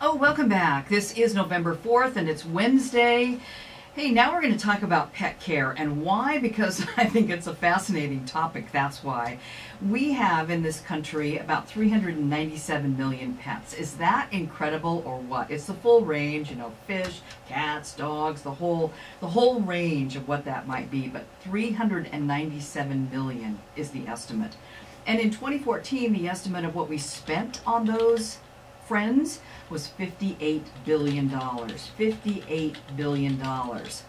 Oh, welcome back. This is November 4th and it's Wednesday. Hey, now we're going to talk about pet care. And why? Because I think it's a fascinating topic, that's why. We have in this country about 397 million pets. Is that incredible or what? It's the full range, you know, fish, cats, dogs, the whole range of what that might be. But 397 million is the estimate. And in 2014, the estimate of what we spent on those friends was $58 billion. $58 billion.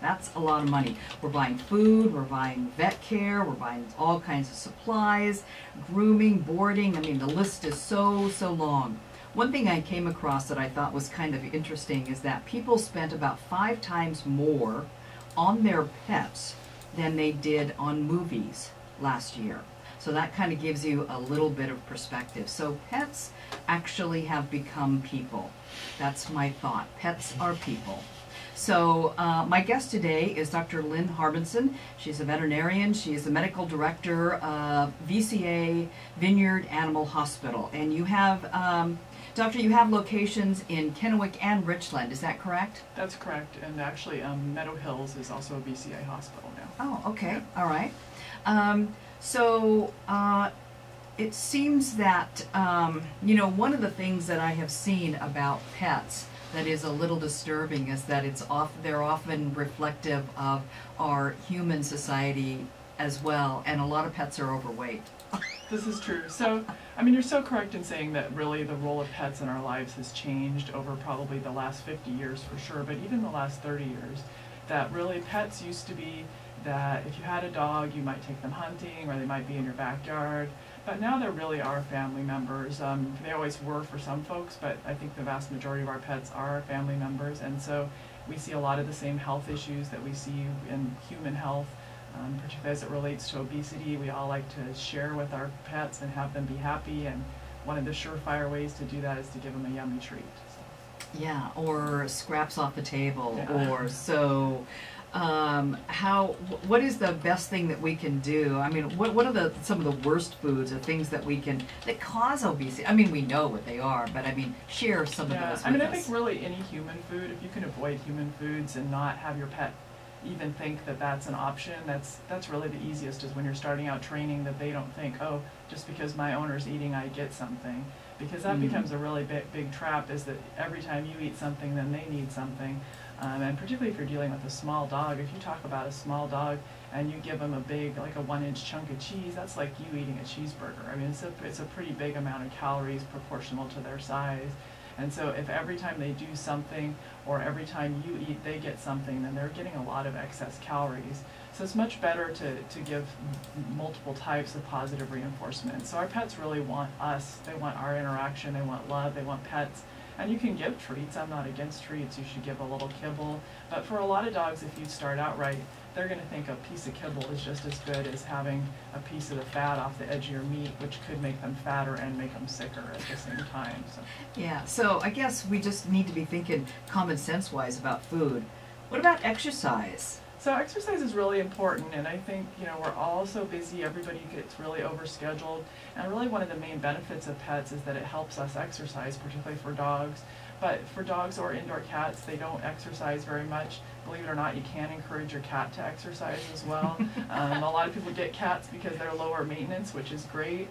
That's a lot of money. We're buying food, we're buying vet care, we're buying all kinds of supplies, grooming, boarding. I mean, the list is so long. One thing I came across that I thought was kind of interesting is that people spent about 5 times more on their pets than they did on movies last year. So that kind of gives you a little bit of perspective. So pets actually have become people. That's my thought. Pets are people. So my guest today is Dr. Lynn Harbinson. She's a veterinarian. She is the medical director of VCA Vineyard Animal Hospital. And you have, Doctor, you have locations in Kennewick and Richland. Is that correct? That's correct. And actually Meadow Hills is also a VCA hospital now. Oh, okay. Yeah. All right. So it seems that, you know, one of the things that I have seen about pets that is a little disturbing is that they're often reflective of our human society as well, and a lot of pets are overweight. This is true. So, I mean, you're so correct in saying that really the role of pets in our lives has changed over probably the last 50 years for sure, but even the last 30 years, that really pets used to be that if you had a dog, you might take them hunting or they might be in your backyard. But now they really are family members. They always were for some folks, but I think the vast majority of our pets are family members. And so we see a lot of the same health issues that we see in human health, particularly as it relates to obesity. We all like to share with our pets and have them be happy. And one of the surefire ways to do that is to give them a yummy treat. So. Yeah, or scraps off the table, yeah. or so. What is the best thing that we can do? I mean, what are some of the worst foods or things that cause obesity? I mean, we know what they are, but I mean, share some of those with us. I mean, I think really any human food, if you can avoid human foods and not have your pet even think that that's an option, that's really the easiest, is when you're starting out training, that they don't think, oh, just because my owner's eating, I get something. Because that becomes a really big trap, is that every time you eat something, then they need something. And particularly if you're dealing with a small dog, if you talk about a small dog and you give them a big, like a 1-inch chunk of cheese, that's like you eating a cheeseburger. I mean, it's a pretty big amount of calories proportional to their size. And so if every time they do something, or every time you eat, they get something, then they're getting a lot of excess calories. So it's much better to give multiple types of positive reinforcement. So our pets really want us. They want our interaction. They want love. They want pets. And you can give treats. I'm not against treats. You should give a little kibble. But for a lot of dogs, if you start out right, they're going to think a piece of kibble is just as good as having a piece of the fat off the edge of your meat, which could make them fatter and make them sicker at the same time. So. Yeah, so I guess we just need to be thinking common sense-wise about food. What about exercise? So exercise is really important, and I think, you know, we're all so busy, everybody gets really overscheduled, and really one of the main benefits of pets is that it helps us exercise, particularly for dogs. But for dogs or indoor cats, they don't exercise very much. Believe it or not, you can encourage your cat to exercise as well. A lot of people get cats because they're lower maintenance, which is great.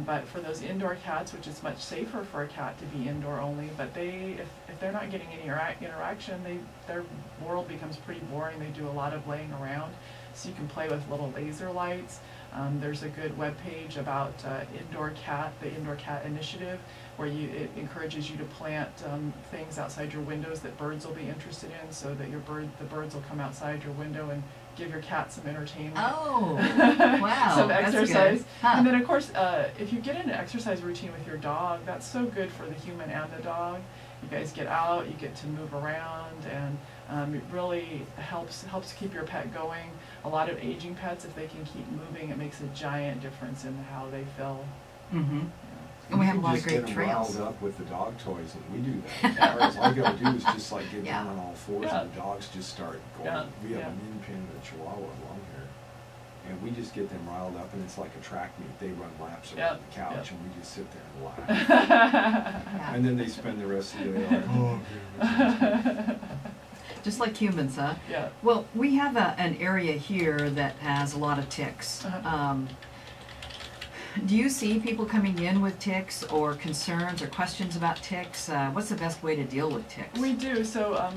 But for those indoor cats, which is much safer for a cat to be indoor only, but if they're not getting any interaction, their world becomes pretty boring. They do a lot of laying around. So you can play with little laser lights. There's a good webpage about the Indoor Cat Initiative, where it encourages you to plant things outside your windows that birds will be interested in, so that the birds will come outside your window and give your cat some entertainment. Oh, wow. Some exercise. That's huh. And then of course, if you get into an exercise routine with your dog, that's so good for the human and the dog. You guys get out, you get to move around, and it really helps keep your pet going. A lot of aging pets, if they can keep moving, it makes a giant difference in how they feel. Mm-hmm. And we have a lot of great trails. Riled up with the dog toys, and we do that. Whereas all you gotta do is just like get down on all fours, and the dogs just start going. We have a mean pin and a Chihuahua long hair. And we just get them riled up, and it's like a track meet. They run laps around Yep. the couch, Yep. and we just sit there and laugh. Yeah. And then they spend the rest of the day like, oh, okay. Just like humans, huh? Yeah. Well, we have an area here that has a lot of ticks. Uh-huh. Do you see people coming in with ticks or concerns or questions about ticks? What's the best way to deal with ticks? We do. So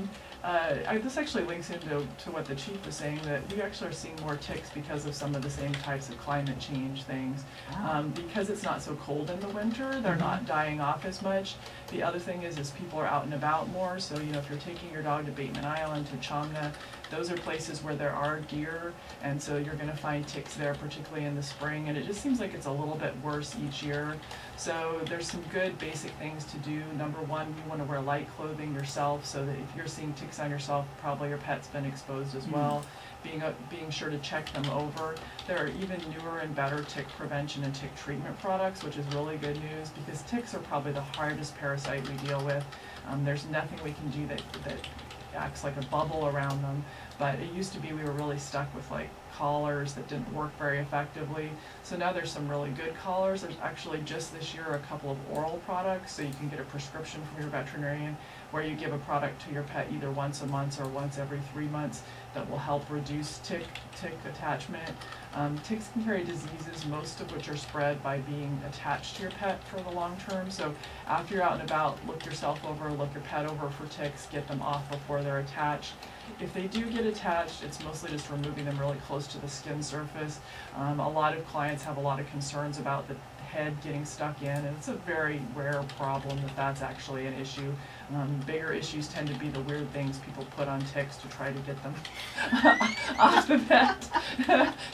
this actually links into what the chief was saying, that we actually are seeing more ticks because of some of the same types of climate change things. Wow. Because it's not so cold in the winter, they're not dying off as much. The other thing is people are out and about more. So, you know, if you're taking your dog to Bateman Island, to Chomna, those are places where there are deer, and so you're going to find ticks there, particularly in the spring, and it just seems like it's a little bit worse each year. So there's some good basic things to do. Number one, you want to wear light clothing yourself, so that if you're seeing ticks on yourself, probably your pet's been exposed as well. Being sure to check them over. There are even newer and better tick prevention and tick treatment products, which is really good news, because ticks are probably the hardest parasite we deal with. There's nothing we can do that acts like a bubble around them, but it used to be we were really stuck with like collars that didn't work very effectively. So now there's some really good collars. There's actually just this year a couple of oral products, so you can get a prescription from your veterinarian where you give a product to your pet either once a month or once every 3 months that will help reduce tick attachment. Ticks can carry diseases, most of which are spread by being attached to your pet for the long term. So after you're out and about, look yourself over, look your pet over for ticks, get them off before they're attached. If they do get attached, it's mostly just removing them really close to the skin surface. A lot of clients have a lot of concerns about the head getting stuck in, and it's a very rare problem that's actually an issue. Bigger issues tend to be the weird things people put on ticks to try to get them off the pet.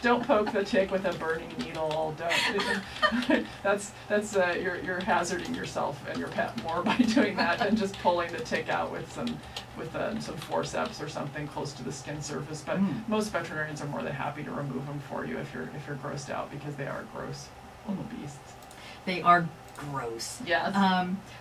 Don't poke the tick with a burning needle. Don't. You're hazarding yourself and your pet more by doing that than just pulling the tick out with some forceps or something close to the skin surface. But most veterinarians are more than happy to remove them for you if you're grossed out, because they are gross little beasts. They are gross. Yes.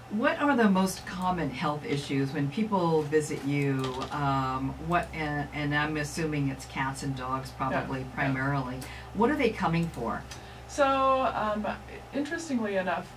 What are the most common health issues when people visit you? And I'm assuming it's cats and dogs probably primarily. What are they coming for? So interestingly enough,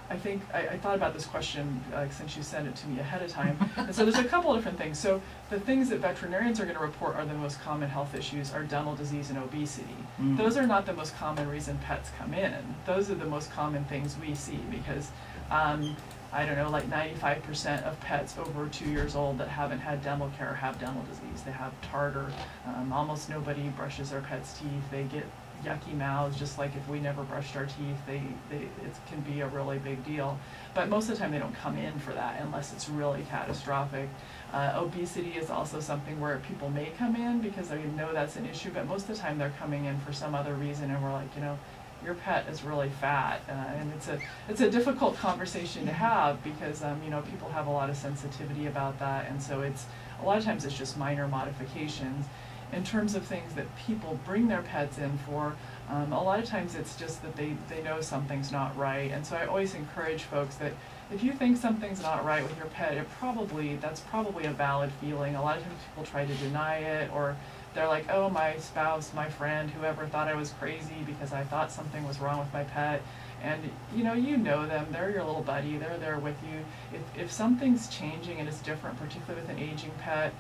I think I thought about this question since you sent it to me ahead of time. And so there's a couple of different things. So the things that veterinarians are going to report are the most common health issues are dental disease and obesity. Those are not the most common reason pets come in. Those are the most common things we see, because I don't know, like 95% of pets over 2 years old that haven't had dental care have dental disease. They have tartar. Almost nobody brushes their pet's teeth. They get yucky mouths, just like if we never brushed our teeth. It can be a really big deal. But most of the time they don't come in for that unless it's really catastrophic. Obesity is also something where people may come in because they know that's an issue, but most of the time they're coming in for some other reason, and we're like, you know, your pet is really fat, and it's a difficult conversation to have, because you know, people have a lot of sensitivity about that, and so it's a lot of times it's just minor modifications. In terms of things that people bring their pets in for, a lot of times it's just that they know something's not right. And so I always encourage folks that if you think something's not right with your pet, that's probably a valid feeling. A lot of times people try to deny it, or they're like, oh, my spouse, my friend, whoever thought I was crazy because I thought something was wrong with my pet. And you know them, they're your little buddy, they're there with you. If something's changing and it's different, particularly with an aging pet,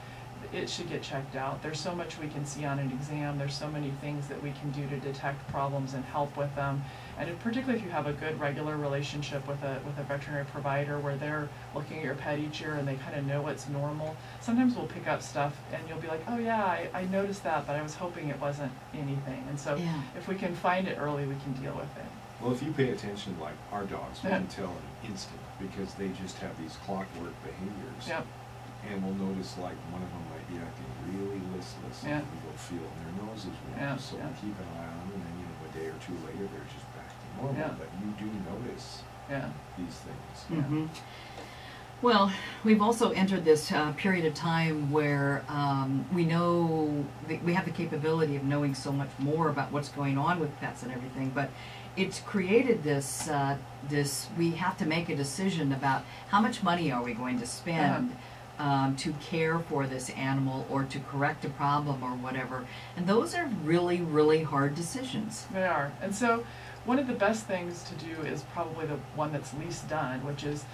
it should get checked out. There's so much we can see on an exam. There's so many things that we can do to detect problems and help with them. And particularly if you have a good regular relationship with a veterinary provider where they're looking at your pet each year and they kind of know what's normal, sometimes we'll pick up stuff and you'll be like, oh yeah, I noticed that, but I was hoping it wasn't anything. And so if we can find it early, we can deal with it. Well, if you pay attention, like our dogs, we can tell in an instant, because they just have these clockwork behaviors. Yep. And we'll notice like one of them might be acting really listless, and we go feel and their nose is warm, so we keep an eye on them, and then a day or two later they're just back to normal. But you do notice these things. Well, we've also entered this period of time where we know we have the capability of knowing so much more about what's going on with pets and everything, but it's created this we have to make a decision about how much money are we going to spend to care for this animal or to correct a problem or whatever. And those are really, really hard decisions. They are. And so one of the best things to do is probably the one that's least done, which is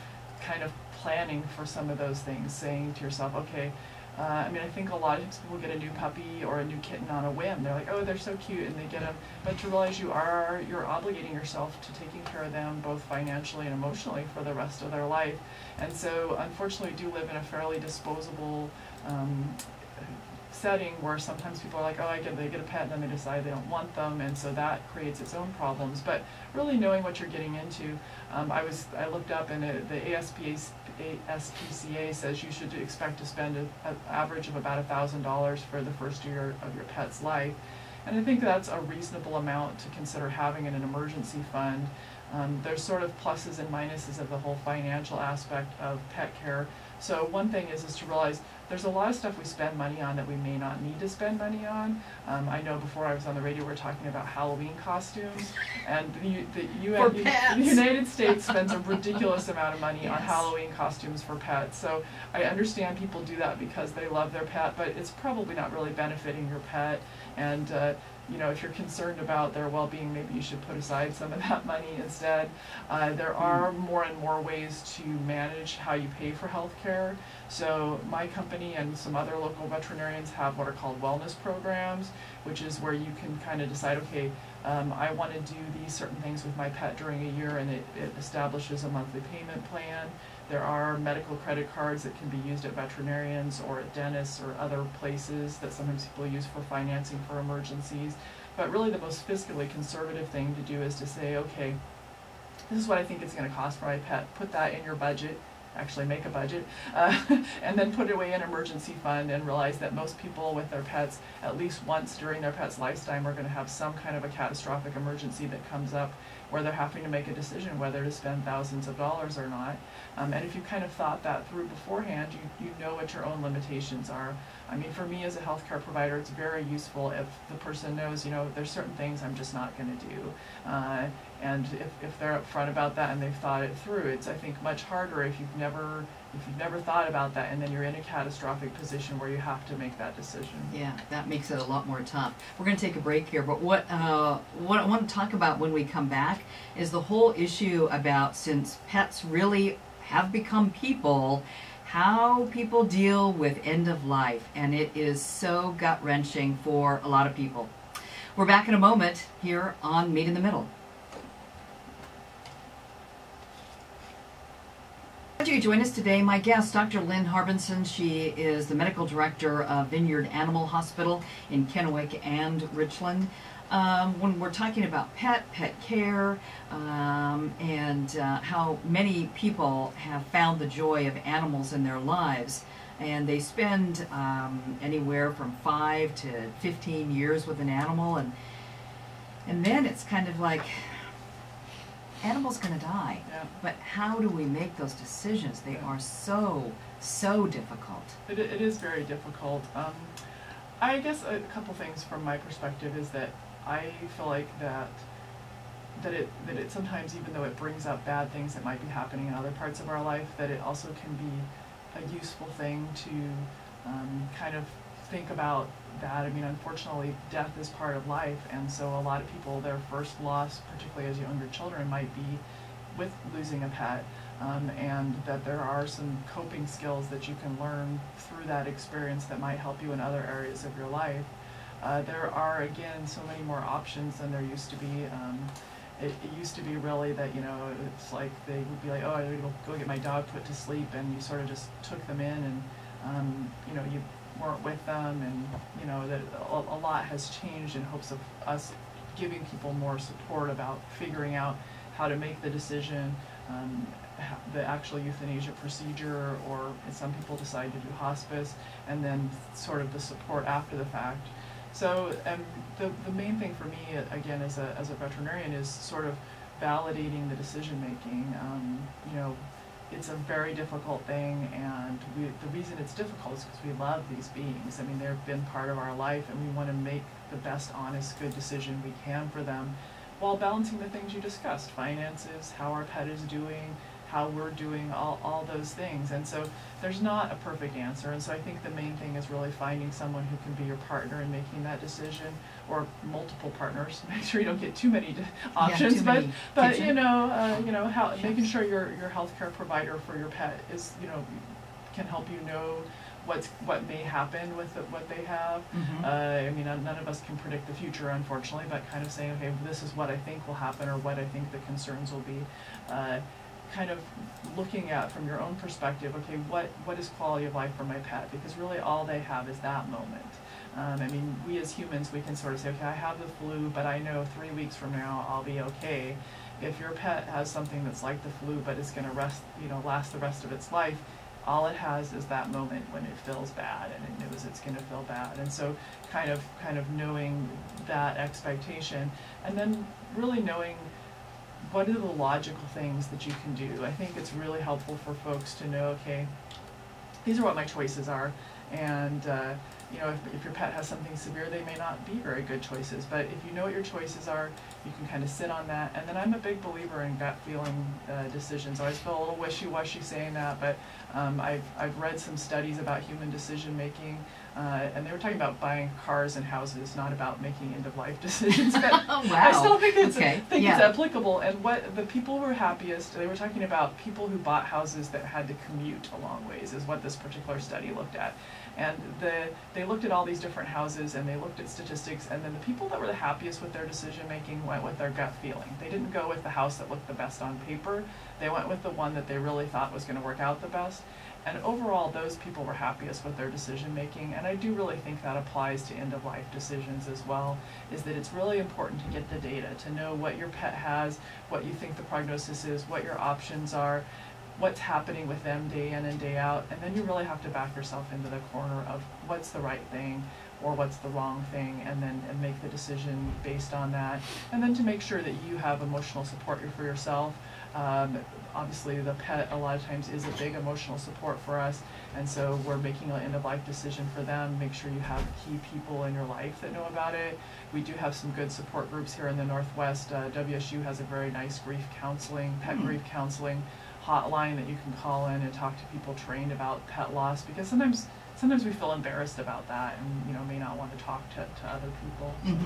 kind of planning for some of those things, saying to yourself, okay, I mean, I think a lot of people get a new puppy or a new kitten on a whim. They're like, oh, they're so cute, and they get them. But to realize you're obligating yourself to taking care of them both financially and emotionally for the rest of their life. And so, unfortunately, we do live in a fairly disposable setting where sometimes people are like, oh, they get a pet and then they decide they don't want them, and so that creates its own problems. But really knowing what you're getting into, I looked up, and the ASPCA says you should expect to spend an average of about $1,000 for the first year of your pet's life. And I think that's a reasonable amount to consider having in an emergency fund. There's sort of pluses and minuses of the whole financial aspect of pet care. So one thing is to realize there's a lot of stuff we spend money on that we may not need to spend money on. I know before I was on the radio, we were talking about Halloween costumes, and the United States spends a ridiculous amount of money on Halloween costumes for pets. So I understand people do that because they love their pet, but it's probably not really benefiting your pet. And you know, if you're concerned about their well-being, maybe you should put aside some of that money instead. There are more and more ways to manage how you pay for health care. So my company and some other local veterinarians have what are called wellness programs, which is where you can kind of decide, okay, I want to do these certain things with my pet during a year, and it establishes a monthly payment plan. There are medical credit cards that can be used at veterinarians or at dentists or other places that sometimes people use for financing for emergencies. But really the most fiscally conservative thing to do is to say, okay, this is what I think it's going to cost for my pet. Put that in your budget. Actually make a budget, and then put it away in an emergency fund, and realize that most people with their pets, at least once during their pet's lifetime, are going to have some kind of a catastrophic emergency that comes up where they're having to make a decision whether to spend thousands of dollars or not. And if you kind of thought that through beforehand, you know what your own limitations are. I mean, for me as a healthcare provider, it's very useful if the person knows, you know, there's certain things I'm just not going to do. And if they're upfront about that and they've thought it through, it's, I think, much harder if you've never thought about that, and then you're in a catastrophic position where you have to make that decision. Yeah, that makes it a lot more tough. We're going to take a break here, but what I want to talk about when we come back is the whole issue about, since pets really have become people, how people deal with end of life, and it is so gut-wrenching for a lot of people. We're back in a moment here on Meet in the Middle. Glad you join us today. My guest, Dr. Lynn Harbinson. She is the medical director of Vineyard Animal Hospital in Kennewick and Richland. When we're talking about pet care, and how many people have found the joy of animals in their lives, and they spend anywhere from 5 to 15 years with an animal, and then it's kind of like, animal's going to die. Yeah. But how do we make those decisions? They are so difficult. It is very difficult. I guess a couple things from my perspective is that I feel like that it sometimes, even though it brings up bad things that might be happening in other parts of our life, that it also can be a useful thing to kind of think about that. I mean, unfortunately, death is part of life, and so a lot of people, their first loss, particularly as younger children, might be with losing a pet, and that there are some coping skills that you can learn through that experience that might help you in other areas of your life. There are, again, so many more options than there used to be. It used to be really that, you know, it's like they would be like, oh, I need to go get my dog put to sleep, and you sort of just took them in, and you know, you weren't with them, and you know that a lot has changed in hopes of us giving people more support about figuring out how to make the decision, the actual euthanasia procedure, or some people decide to do hospice, and then sort of the support after the fact. So the main thing for me, again, as a veterinarian, is sort of validating the decision making. You know, it's a very difficult thing, and the reason it's difficult is because we love these beings. I mean, they've been part of our life, and we want to make the best, honest, good decision we can for them, while balancing the things you discussed: finances, how our pet is doing, how we're doing, all those things. And so there's not a perfect answer. And so I think the main thing is really finding someone who can be your partner in making that decision, or multiple partners. Make sure you don't get too many options, too many but how making sure your healthcare provider for your pet is, can help you know what may happen with what they have. I mean, none of us can predict the future, unfortunately, but kind of saying, okay, this is what I think will happen, or what I think the concerns will be. Kind of looking at from your own perspective, okay, what is quality of life for my pet? Because really all they have is that moment. I mean, we as humans, we can sort of say, okay, I have the flu, but I know 3 weeks from now I'll be okay. If your pet has something that's like the flu, but it's going to last the rest of its life, all it has is that moment when it feels bad, and it knows it's going to feel bad. And so kind of knowing that expectation, and then really knowing what are the logical things that you can do. I think it's really helpful for folks to know, okay, these are what my choices are, and if your pet has something severe, they may not be very good choices, but if you know what your choices are, you can kind of sit on that. And then I'm a big believer in gut feeling decisions. I always feel a little wishy-washy saying that, but I've read some studies about human decision making, and they were talking about buying cars and houses, not about making end-of-life decisions. But wow. I still think it's it's applicable. And what the people who were happiest, they were talking about people who bought houses that had to commute a long ways, is what this particular study looked at. And they looked at all these different houses, and they looked at statistics, and then the people that were the happiest with their decision making went with their gut feeling. They didn't go with the house that looked the best on paper. They went with the one that they really thought was going to work out the best. And overall, those people were happiest with their decision making. And I do really think that applies to end-of-life decisions as well, is that it's really important to get the data, to know what your pet has, what you think the prognosis is, what your options are, what's happening with them day in and day out, and then you really have to back yourself into the corner of what's the right thing or what's the wrong thing, and make the decision based on that. And then to make sure that you have emotional support for yourself. Obviously the pet a lot of times is a big emotional support for us, and so we're making an end-of-life decision for them. Make sure you have key people in your life that know about it. We do have some good support groups here in the Northwest. WSU has a very nice grief counseling, pet grief counseling hotline that you can call in and talk to people trained about pet loss, because sometimes we feel embarrassed about that, and may not want to talk to other people. So.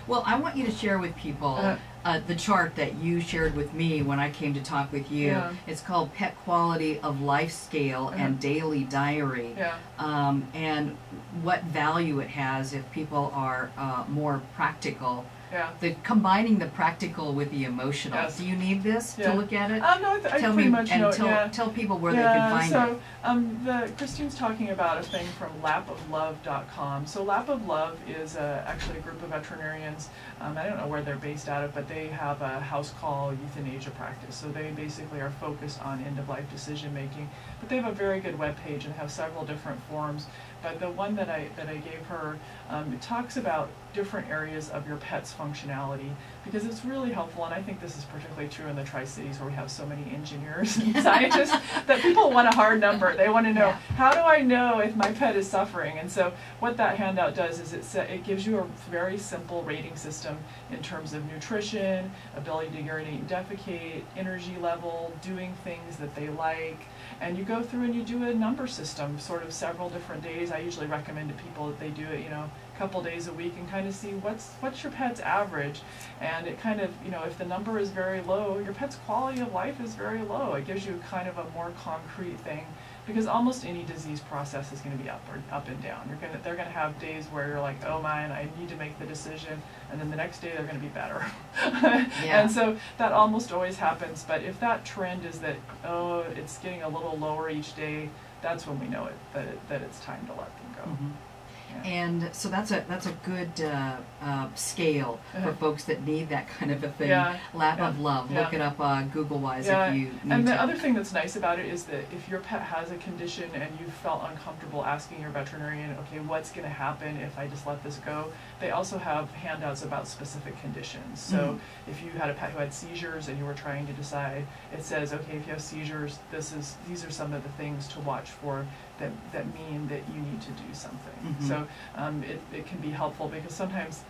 Well, I want you to share with people the chart that you shared with me when I came to talk with you. Yeah. It's called Pet Quality of Life Scale and Daily Diary, and what value it has if people are more practical. Combining the practical with the emotional. Yes. Do you need this to look at it? No, I pretty much know. Tell people where they can find it. Christine's talking about a thing from lapoflove.com. So Lap of Love is actually a group of veterinarians. I don't know where they're based out of, but they have a house call euthanasia practice. So they basically are focused on end-of-life decision making. But they have a very good webpage and have several different forums. But the one that I gave her, it talks about different areas of your pet's functionality, because it's really helpful, and I think this is particularly true in the Tri-Cities where we have so many engineers and scientists, that people want a hard number. They want to know, how do I know if my pet is suffering? And so what that handout does is it gives you a very simple rating system in terms of nutrition, ability to urinate and defecate, energy level, doing things that they like, and you go through and you do a number system, sort of several different days. I usually recommend to people that they do it, a couple days a week, and kind of see what's your pet's average. And it kind of, if the number is very low, your pet's quality of life is very low. It gives you kind of a more concrete thing, because almost any disease process is going to be up and down. They're going to have days where you're like, oh man, I need to make the decision, and then the next day they're going to be better. And so that almost always happens. But if that trend is that, oh, it's getting a little lower each day, that's when we know that it's time to let them go. And so that's a good scale for folks that need that kind of a thing. Lap of Love. Look it up Google-wise if you need And the to. other thing that's nice about it is that if your pet has a condition and you felt uncomfortable asking your veterinarian, okay, what's going to happen if I just let this go? They also have handouts about specific conditions. So if you had a pet who had seizures and you were trying to decide, it says, okay, if you have seizures, these are some of the things to watch for that mean that you need to do something. So it can be helpful, because sometimes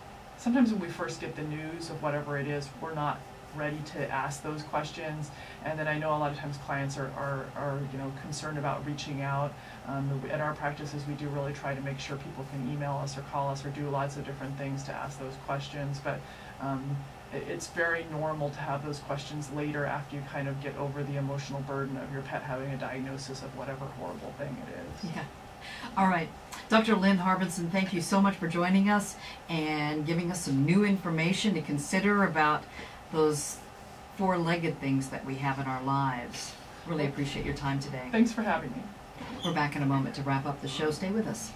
when we first get the news of whatever it is, we're not ready to ask those questions. And then I know a lot of times clients are you know, concerned about reaching out. In our practices, we do really try to make sure people can email us or call us or do lots of different things to ask those questions. But it's very normal to have those questions later after you kind of get over the emotional burden of your pet having a diagnosis of whatever horrible thing it is. Yeah. All right. Dr. Lynn Harbinson, thank you so much for joining us and giving us some new information to consider about those four-legged things that we have in our lives. Really appreciate your time today. Thanks for having me. We're back in a moment to wrap up the show. Stay with us.